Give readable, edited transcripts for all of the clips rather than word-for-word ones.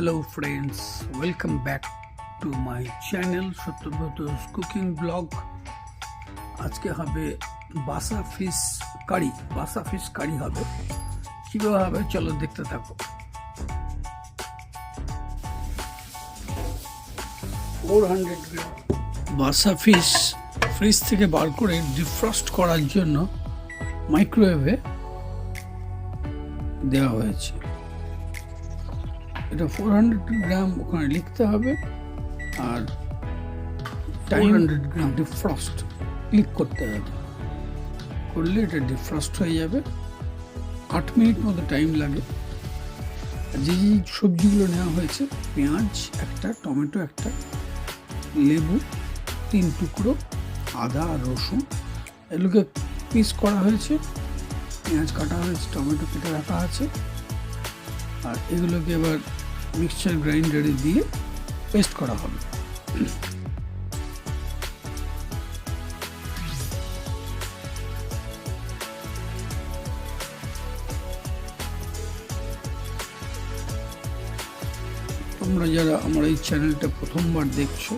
Hello friends, welcome back to my channel SATYABRATA'S cooking blog. আজকে হবে বাসা fish কারি হবে। কিভাবে হবে চলো দেখতে থাকো। 400 গ্রাম বাসা ফিশ ফ্রিজ থেকে বার করে ডিফ্রস্ট করার জন্য মাইক্রোওয়েভে দেওয়া হয়েছে। এটা 400 গ্রাম ওখানে লিখতে হবে আর 400 গ্রাম ডিফ্রস্ট ক্লিক করতে হবে, করলে এটা ডিফ্রস্ট হয়ে যাবে। 8 মিনিট মতো টাইম লাগে। যে সবজিগুলো নেওয়া হয়েছে, পেঁয়াজ একটা, টমেটো একটা, লেবু 3 টুকরো, আদা আর রসুন এগুলোকে পিস করা হয়েছে, পেঁয়াজ কাটা হয়েছে, টমেটো কেটে রাখা আছে। আর এগুলোকে এবার মিক্সচার গ্রাইন্ডারে দিয়ে পেস্ট করা হবে। তোমরা যারা আমার এই চ্যানেলটা প্রথমবার দেখছো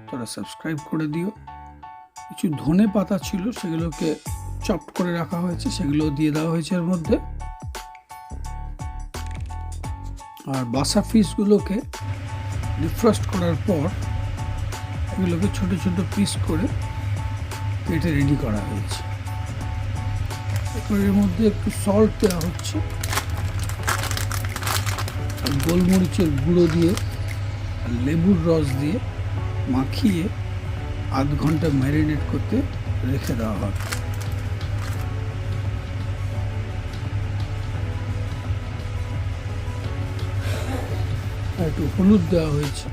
তারা সাবস্ক্রাইব করে দিও। কিছু ধনে পাতা ছিল, সেগুলোকে চপড করে রাখা হয়েছে, সেগুলো দিয়ে দেওয়া হয়েছে এর মধ্যে। আর বাসা ফিশগুলোকে ডিফ্রস্ট করার পর এগুলোকে ছোট ছোট পিস করে কেটে রেডি করা হয়েছে। এর মধ্যে একটু সল্ট দেওয়া হচ্ছে, আর গোলমরিচের গুঁড়ো দিয়ে আর লেবুর রস দিয়ে মাখিয়ে আধ ঘন্টা ম্যারিনেট করতে রেখে দেওয়া হবে। একটু হলুদ দেওয়া হয়েছে।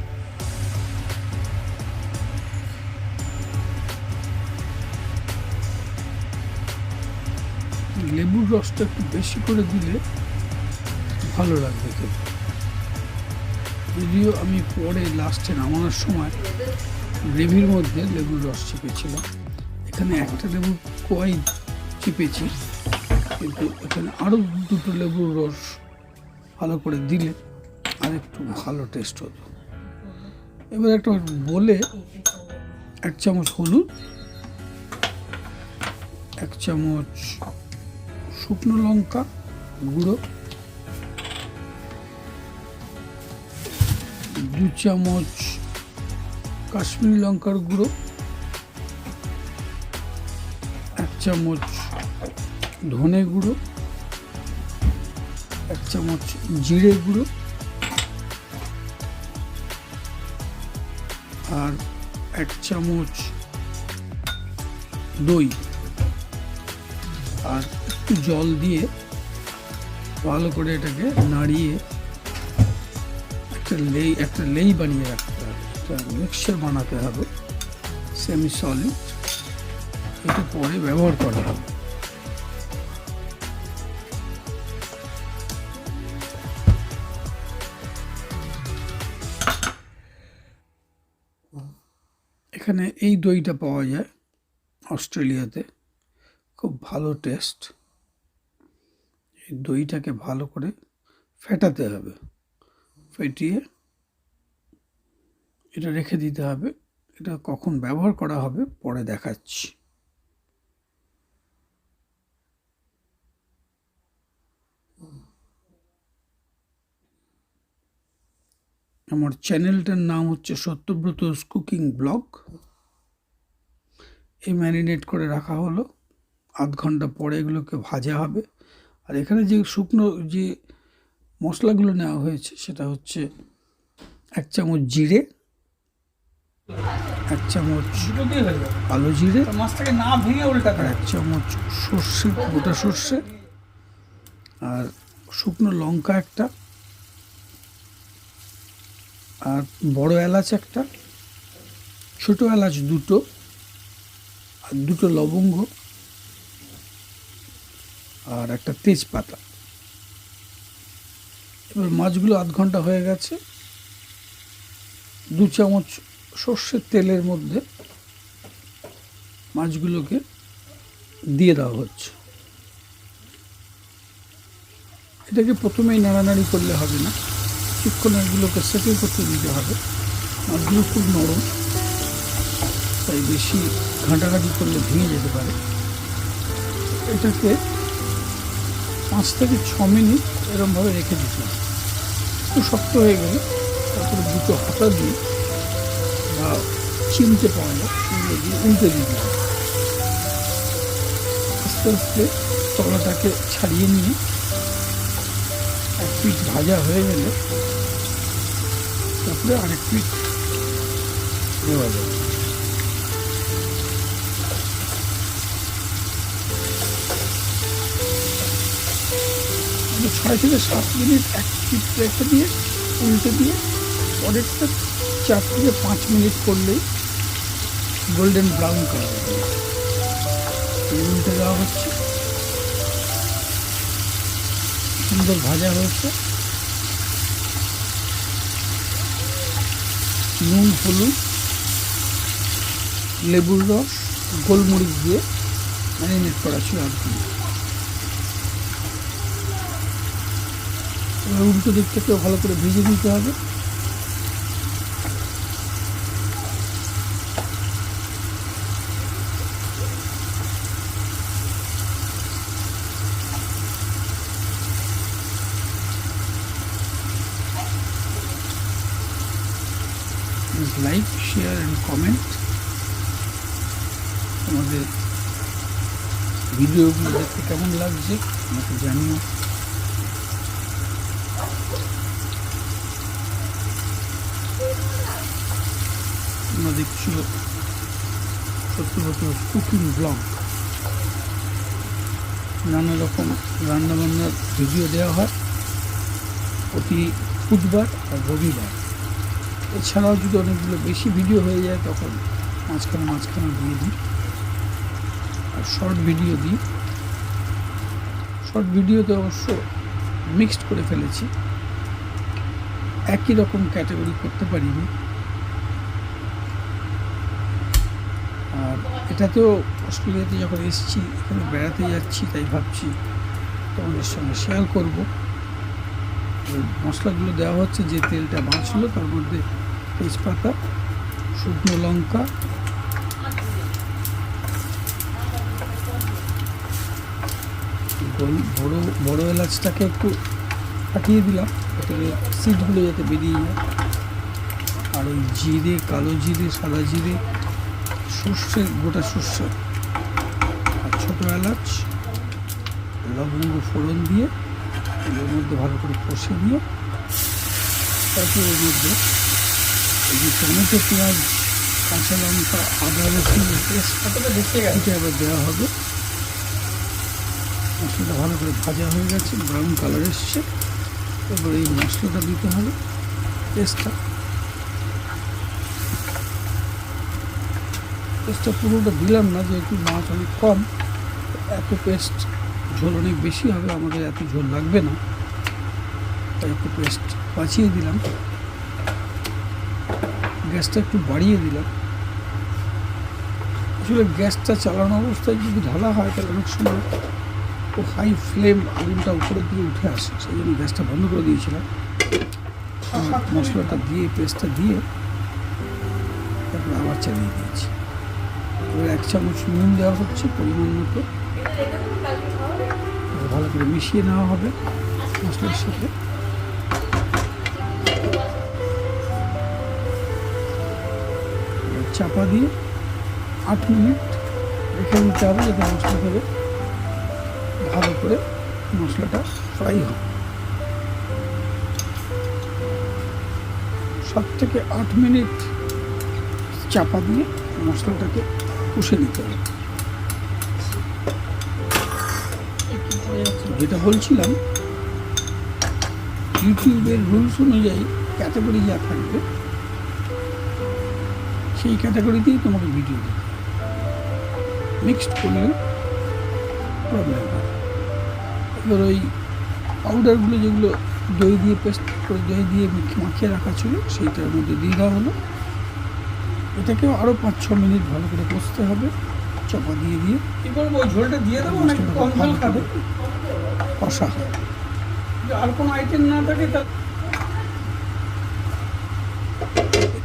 লেবুর রসটা একটু বেশি করে দিলে ভালো লাগবে খেতে। যদিও আমি পরে লাস্টে নামানোর সময় গ্রেভির মধ্যে লেবুর রস চিপেছিলাম, এখানে একটা লেবুর কোয়াই চিপেছি, কিন্তু এখানে আরও 2টো লেবুর রস ভালো করে দিলে আর একটু ভালো টেস্ট হতো। এবার একটা বলে 1 চামচ হলুদ, 1 চামচ শুকনো লঙ্কা গুঁড়ো, 2 চামচ কাশ্মীরি লঙ্কার গুঁড়ো, 1 চামচ ধনে গুঁড়ো, 1 চামচ জিরে গুঁড়ো, আর 1 চামচ দই, আর একটু জল দিয়ে ভালো করে এটাকে নাড়িয়ে একটা লেই বানিয়ে রাখতে হবে। একটা মিক্সচার বানাতে হবে সেমি সলিড, এটা পরে ব্যবহার করা হবে। এখানে এই দইটা পাওয়া যায় অস্ট্রেলিয়াতে, খুব ভালো টেস্ট। এই দইটাকে ভালো করে ফেটাতে হবে, ফেটিয়ে এটা রেখে দিতে হবে। এটা কখন ব্যবহার করা হবে পরে দেখাচ্ছি। আমার চ্যানেলটার নাম হচ্ছে সত্যব্রত's কুকিং ব্লগ। এই ম্যারিনেট করে রাখা হলো, আধ ঘন্টা পরে এগুলোকে ভাজা হবে। আর এখানে যে শুকনো যে মশলাগুলো নেওয়া হয়েছে সেটা হচ্ছে 1 চামচ জিরে, 1 চামচ কালো জিরে, মাছটাকে না ভেঙে উল্টা, 1 চামচ সর্ষে, গোটা সর্ষে, আর শুকনো লঙ্কা একটা, আর বড় এলাচ একটা, ছোট এলাচ 2টো, আর 2টো লবঙ্গ, আর একটা তেজপাতা। এবার মাছগুলো আধ ঘন্টা হয়ে গেছে। 2 চামচ সর্ষের তেলের মধ্যে মাছগুলোকে দিয়ে দেওয়া হচ্ছে। এটাকে প্রথমেই নাড়ানাড়ি করলে হবে না, কিছুক্ষণ এগুলোকে সেটেল করতে দিতে হবে। মাছগুলো খুব নরম, তাই বেশি ঘাঁটাঘাঁটি করলে ভেঙে যেতে পারে। এটাকে 5 থেকে 6 মিনিট এরমভাবে রেখে দিতে হবে। একটু শক্ত হয়ে গেলে তারপরে দুটো হাতা দিয়ে বা চিমটে পাওয়া যায়, সেগুলো দিয়ে উল্টে দিতে হবে। আস্তে আস্তে তলাটাকে ছাড়িয়ে নিয়ে এক পিঠ ভাজা হয়ে গেলে তারপরে আরেক পিঠ দেওয়া যাবে। 6 থেকে 7 মিনিট এক পিঠ রেখে দিয়ে উল্টে দিয়ে পরেরটা 4 থেকে 5 মিনিট করলেই গোল্ডেন ব্রাউন কালার হবে। উল্টে দেওয়া হচ্ছে, সুন্দর ভাজা হয়েছে। নুন, হলুদ, লেবুর রস, গোলমরিচ দিয়ে ম্যারিনেট করা ছিল আর কি। উল্টো দিক থেকেও ভালো করে ভেজে দিতে হবে। Like, share and comment. আমাদের ভিডিওগুলো দেখতে কেমন লাগছে আমাকে জানিও। তোমরা দেখছো সত্যব্রতা'স কুকিং ব্লগ। নানা রকম রান্নাবান্নার ভিডিও দেওয়া হয় প্রতি বুধবার আর রবিবার। এছাড়াও যদি অনেকগুলো বেশি ভিডিও হয়ে যায় তখন মাঝখানে দিয়ে দিই, আর শর্ট ভিডিও দিই। শর্ট ভিডিওতে অবশ্য মিক্সড করে ফেলেছি, একই রকম ক্যাটাগরি করতে পারিনি। আর এটাতেও অস্ট্রেলিয়াতে যখন এসেছি, এখানে বেড়াতে যাচ্ছি, তাই ভাবছি তোমাদের সঙ্গে শেয়ার করব। মশলাগুলো দেওয়া হচ্ছে, যে তেলটা বাঁচলো তার মধ্যে তেজপাতা, শুকনো লঙ্কা, বড় এলাচটাকে একটু ফাটিয়ে দিলাম যাতে সিডগুলো যাতে বেরিয়ে যায়। আর ওই জিরে, কালো জিরে, সাদা জিরে, সর্ষে, গোটা সর্ষে আর ছোটো এলাচ, লবঙ্গ ফোড়ন দিয়ে এর মধ্যে ভালো করে কষে দিয়ে তারপরে এর মধ্যে এই যে টমেটো, পেঁয়াজ, কাঁচা লঙ্কা, আদা রসুনের পেস্ট এটা আবার দেওয়া হবে। মশলাটা ভালো করে ভাজা হয়ে গেছে, ব্রাউন কালার এসছে। এবারে এই মশলাটা দিতে হবে, পেস্টটা পুরোটা দিলাম না, যেহেতু মাছ অনেক কম, এত পেস্ট ঝোল অনেক বেশি হবে, আমাদের এত ঝোল লাগবে না, তাই একটু পেস্ট বাঁচিয়ে দিলাম। গ্যাসটা একটু বাড়িয়ে দিলাম। আসলে গ্যাসটা চালানো অবস্থায় যদি ঢালা হয় তাহলে অনেক সময় ও হাই ফ্লেম আগুনটা উপরের দিকে উঠে আসে, সেই জন্য গ্যাসটা বন্ধ করে দিয়েছিলাম। মশলাটা দিয়ে, পেস্টটা দিয়ে তারপর আবার চালিয়ে দিয়েছি। এবার 1 চামচ নুন দেওয়া হচ্ছে পরিমাণ মতো, ভালো করে মিশিয়ে নেওয়া হবে মশলার সাথে। চাপা দিয়ে 8 মিনিট রেখে দিতে হবে যাতে মশলা করে ভালো করে মশলাটা ফ্রাই হয়। 7 থেকে 8 মিনিট চাপা দিয়ে মশলাটাকে কষে নিতে হবে। যেটা বলছিলাম, ইউটিউবের রুলস অনুযায়ী ক্যাটাগরি যা থাকবে সেই ক্যাটাগরিতেই তোমাকে ভিডিও দিতে হবে। মিক্সড করলে প্রবলেম হয়। এবার ওই পাউডারগুলো যেগুলো দই দিয়ে পেস্ট করে, দই দিয়ে মাখিয়ে রাখা ছিল, সেইটার মধ্যে দিয়ে দেওয়া হলো। এটাকেও আরও 5-6 মিনিট ভালো করে কষতে হবে, চাপা দিয়ে দিয়ে। কি করবো, ওই ঝোলটা দিয়ে দেবো নাকি কম ঝোল খাবে? কষা হয়, আর কোনো আইটেম না থাকে তা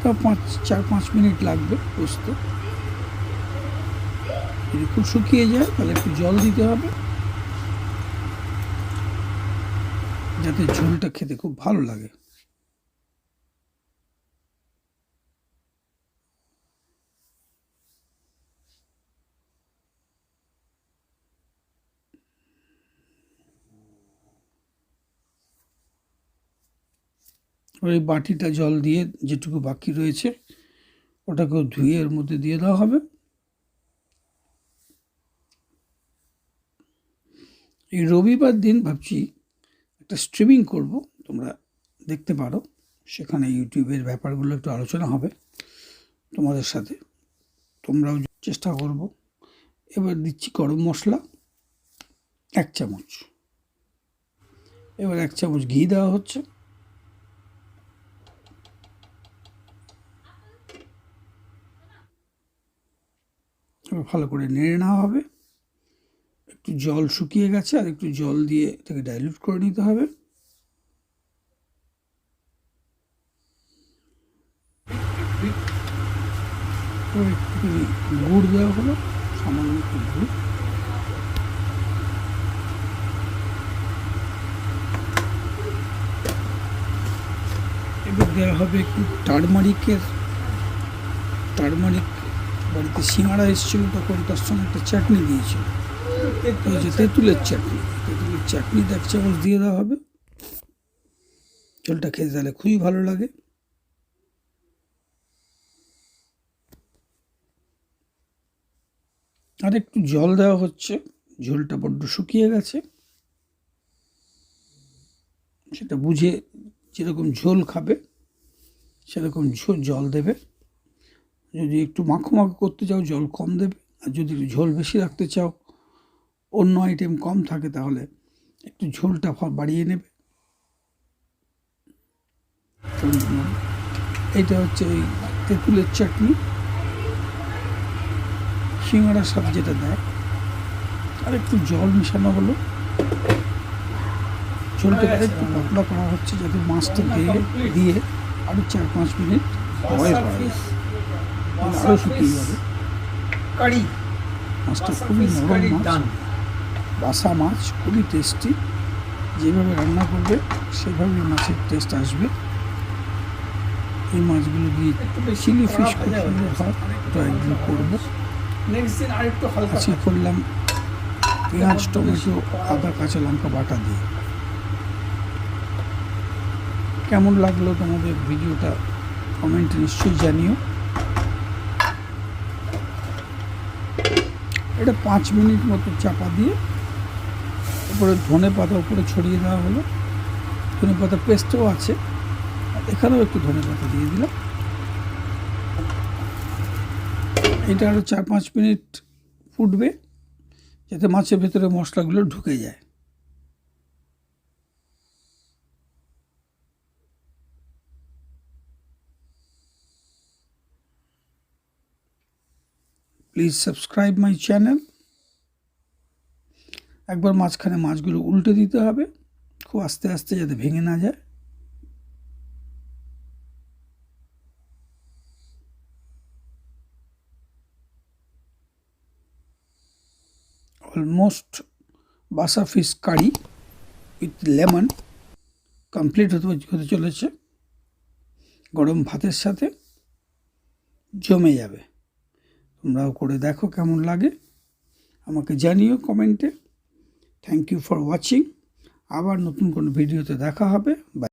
তাও 4-5 মিনিট লাগবে কষতে। যদি খুব শুকিয়ে যায় তাহলে একটু জল দিতে হবে, যাতে ঝোলটা খেতে খুব ভালো লাগে। ওই বাটিটা জল দিয়ে যেটুকু বাকি রয়েছে ওটাকেও ধুয়ে এর মধ্যে দিয়ে দেওয়া হবে। এই রবিবার দিন ভাবছি একটা স্ট্রিমিং করব, তোমরা দেখতে পারো, সেখানে ইউটিউবের ব্যাপারগুলো একটু আলোচনা হবে তোমাদের সাথে, তোমরাও চেষ্টা করব। এবার দিচ্ছি গরম মশলা 1 চামচ, এবার 1 চামচ ঘি দেওয়া হচ্ছে। এবার ভালো করে নেড়ে নেওয়া হবে। একটু জল শুকিয়ে গেছে, আর একটু জল দিয়ে এটাকে ডাইলিউট করে নিতে হবে। একটুখানি গুড় দেওয়া হলো, সামান্য একটু গুড়। এবার দেওয়া হবে একটু টারমারিক। বাড়িতে সিঙ্গাড়া এসেছিল তখন তার সঙ্গে একটা চাটনি দিয়েছিল, তেঁতুলের চাটনি। 1 চামচ দিয়ে দেওয়া হবে। ঝোলটা খেতে তাহলে খুবই ভালো লাগে। আর একটু জল দেওয়া হচ্ছে, ঝোলটা বড্ড শুকিয়ে গেছে, সেটা বুঝে যেরকম ঝোল খাবে সেরকম জল দেবে। যদি একটু মাখো মাখো করতে চাও জল কম দেবে, আর যদি ঝোল বেশি রাখতে চাও, অন্য আইটেম কম থাকে, তাহলে একটু ঝোলটা বাড়িয়ে নেবে। এটা হচ্ছে ওই তেঁতুলের চাটনি, সিঙ্গাড়ার সাথে যেটা দেয়। আর একটু জল মেশানো হলো, ঝোলটা একটু পাতলা করা হচ্ছে যাতে মাছটা দিয়ে আরও 4-5 মিনিট বয়েল করা যায়, আরও শুকিয়ে যাবে। মাছটা খুবই নরম মাছ, বাসা মাছ, খুবই টেস্টি। যেভাবে রান্না করবে সেভাবেই মাছের টেস্ট আসবে। এই মাছগুলো দিয়ে চিলি ফিশ খুব সুন্দর হয়, ওটা একদিন করবো। আজকে করলাম পেঁয়াজ, টমেটো, আদা, কাঁচা লঙ্কা বাটা দিয়ে। কেমন লাগলো তোমাদের ভিডিওটা কমেন্টে নিশ্চয়ই জানিও। এটা 5 মিনিট মতো চাপা দিয়ে উপরে ধনে পাতা উপরে ছড়িয়ে দেওয়া হলো। ধনে পাতা পেস্টও আছে, এখানেও একটু ধনে পাতা দিয়ে দিলাম। এটা আরও 4-5 মিনিট ফুটবে যাতে মাছের ভেতরে মশলাগুলো ঢুকে যায়। Please subscribe my channel. একবার মাঝখানে মাছগুলো উল্টে দিতে হবে, খুব আস্তে আস্তে যাতে ভেঙে না যায়। Almost basa fish curry with lemon complete হতে চলেছে। গরম ভাতের সাথে জমে যাবে। তোমরাও করে দেখো কেমন লাগে, আমাকে জানিও কমেন্টে। Thank you for watching. আবার নতুন কোনো ভিডিওতে দেখা হবে। বাই।